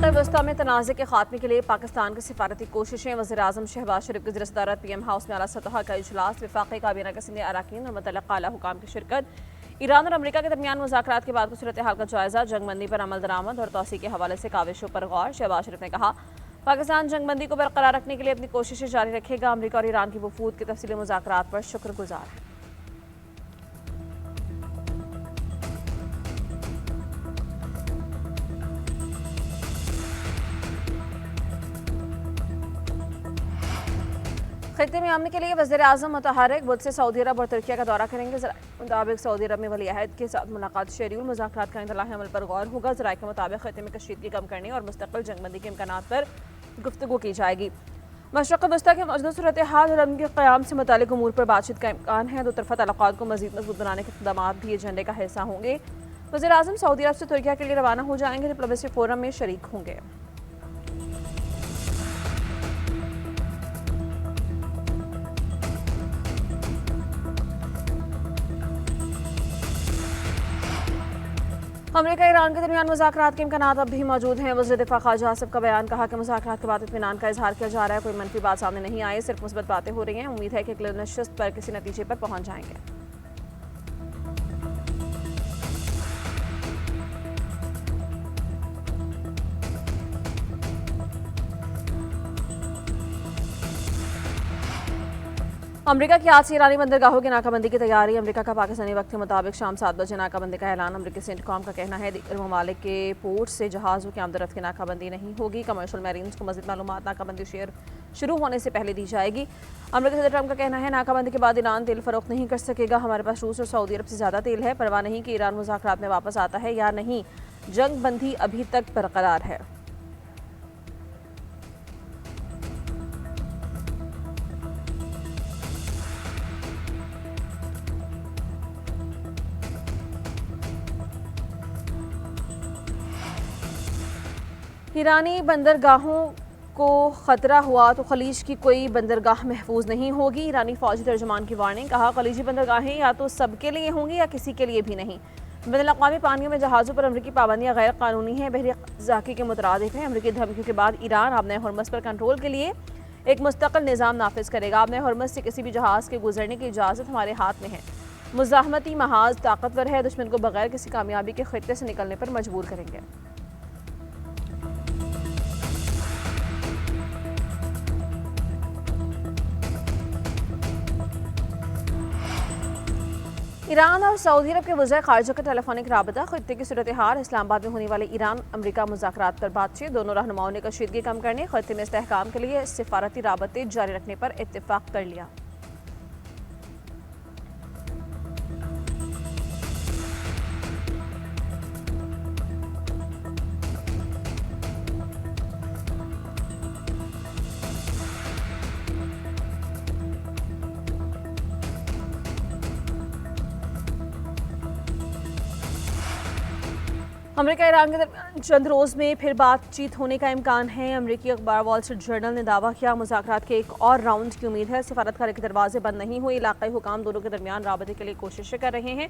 मशरक़ वस्ता में तनाज़े के खात्मे के लिए पाकिस्तान की सिफारती कोशिशें। वज़ीर-ए-आज़म शहबाज शरीफ की ज़िरसदारत PM हाउस में आला सतह का इजलास, वफ़ाक़ी काबीना के सीनियर अरकान और मुतल्लिक़ा आला हुकाम की शिरकत। ईरान और अमरीका के दरमियान मुज़ाकरात के बाद की सूरत हाल का जायज़ा, जंगबंदी पर अमल दरामद और तौसीक़ के हवाले से काविशों पर गौर। शहबाज शरीफ ने कहा, पाकिस्तान जंगबंदी को बरकरार रखने के लिए अपनी कोशिशें जारी रखेगा। अमरीका और ईरान की वफूद के तफसीली मुज़ाकरात पर शुक्रगुजार है। खित्ते में अमन के लिए वज़ीर-ए-आज़म मुतहर्रिक बुध से सऊदी अरब और तुर्किया का दौरा करेंगे। ज़राए के मुताबिक सऊदी अरब में वली अहद के साथ मुलाकात शेड्यूल, मुज़ाकरात का इंतलाही अमल पर गौर होगा। ज़राए के मुताबिक खित्ते में कशीदगी कम करने और मुस्तक़िल जंगबंदी के इम्कानात पर गुफ्तगू की जाएगी। मशरक़ वस्ता के मौजूदा सूरत हाल और अमन के क़याम से मुतालिक उमूर पर बातचीत का इम्कान है। दो तरफ़ा तल्लुक़ात को मज़ीद मज़बूत बनाने के इक़दामात भी एजेंडे का हिस्सा होंगे। वज़ीर-ए-आज़म सऊदी अरब से तुर्किया के लिए रवाना हो जाएंगे, डिप्लोमेसी फोरम में शरीक होंगे। अमरीका ईरान के दरमियान मुज़ाकरात के इम्कानात अब भी मौजूद हैं। वज़ीर दिफ़ा ख़ारजा आसिफ का बयान, कहा कि मुज़ाकरात के बाद इत्मीनान का इजहार किया जा रहा है, कोई मनफी बात सामने नहीं आई, सिर्फ मुस्बत बातें हो रही हैं। उम्मीद है कि अगले नशिस्त पर किसी नतीजे पर पहुंच जाएंगे। अमरीका की आज से ईरानी बंदरगाहों की नाकाबंदी की तैयारी। अमरीका का पाकिस्तानी वक्त के मुताबिक शाम 7 बजे नाकाबंदी का ऐलान। अमरीकी सेंटकॉम का कहना है, दीगर ममालिक के पोर्ट से जहाज़ों की आमदरफ्त की नाकाबंदी नहीं होगी। कमर्शियल मैरीन्स को मज़ीद मालूमात नाकाबंदी शेयर शुरू होने से पहले दी जाएगी। अमरीकी सदर ट्रंप का कहना है, नाकाबंदी के बाद ईरान तेल फरोख्त नहीं कर सकेगा। हमारे पास रूस और सऊदी अरब से ज़्यादा तेल है, परवाह नहीं कि ईरान मुज़ाकरात में वापस आता है या नहीं। जंग बंदी अभी तक बरकरार है। ईरानी बंदरगाहों को ख़तरा हुआ तो खलीज की कोई बंदरगाह महफूज नहीं होगी। ईरानी फौजी तर्जुमान की वार्निंग, कहा खलीजी बंदरगाहें या तो सबके लिए होंगी या किसी के लिए भी नहीं। बैनुल-अक़वामी पानियों में जहाज़ों पर अमरीकी पाबंदियाँ गैर कानूनी हैं, बहरी क़ज़ाक़ी के मुतरादिफ है। अमरीकी धमकियों के बाद ईरान आबने हर्मस पर कंट्रोल के लिए एक मुस्तक़िल निज़ाम नाफिज करेगा। आबने हर्मस से किसी भी जहाज़ के गुजरने की इजाज़त हमारे हाथ में है। मुज़ाहमती महाज ताकतवर है, दुश्मन को बगैर किसी कामयाबी के खित्ते से निकलने पर मजबूर करेंगे। ईरान और सऊदी अरब के वज़ीर ख़ारजा का टेलीफोनिक राबता, खित्ते की सूरत हाल, इस्लामाबाद में होने वाले ईरान अमरीका मुज़ाकरात पर बातचीत। दोनों रहनुमाओं ने कशीदगी कम करने, खित्ते में इस्तेहकाम के लिए सिफारती राबते जारी रखने पर इत्तिफ़ाक़ कर लिया। अमरीका ईरान के दरमियान चंद रोज़ में फिर बातचीत होने का इम्कान है। अमरीकी अखबार वॉल स्ट्रीट जर्नल ने दावा किया, मुज़ाकरात के एक और राउंड की उम्मीद है। सिफारतखाने के दरवाजे बंद नहीं हुए, इलाकाई हुकाम दोनों के दरमियान राबते के लिए कोशिशें कर रहे हैं।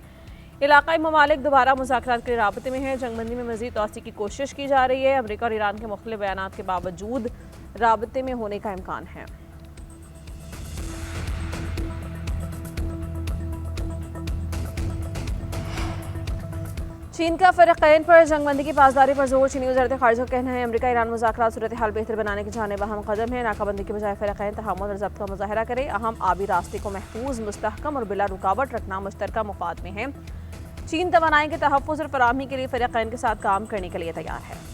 इलाकाई ममालिक दोबारा मुज़ाकरात के लिए राबते में हैं। जंगबंदी में मज़ीद तौसीक़ की कोशिश की जा रही है। अमरीका और ईरान के मुख्तलिफ बयानात के बावजूद राबते में होने का इम्कान है। चीन का फ़रीक़ैन पर जंगबंदी की पासदारी पर जोर। चीनी वज़ारत ख़ारिजा का कहना है, अमरीका ईरान मुज़ाकरात सूरत हाल बेहतर बनाने की जानिब अहम कदम है। नाकाबंदी के बजाय फ़रीक़ैन तहम्मुल और ज़ब्त का मुज़ाहरा करें। अहम आबी रास्ते को महफूज, मुस्तहकम और बिला रुकावट रखना मुश्तरका मुफ़ाद में है। चीन तवानाई के तहफ़्फ़ुज़ और फ़राहमी के लिए फ़रीक़ैन के साथ काम करने के लिए तैयार है।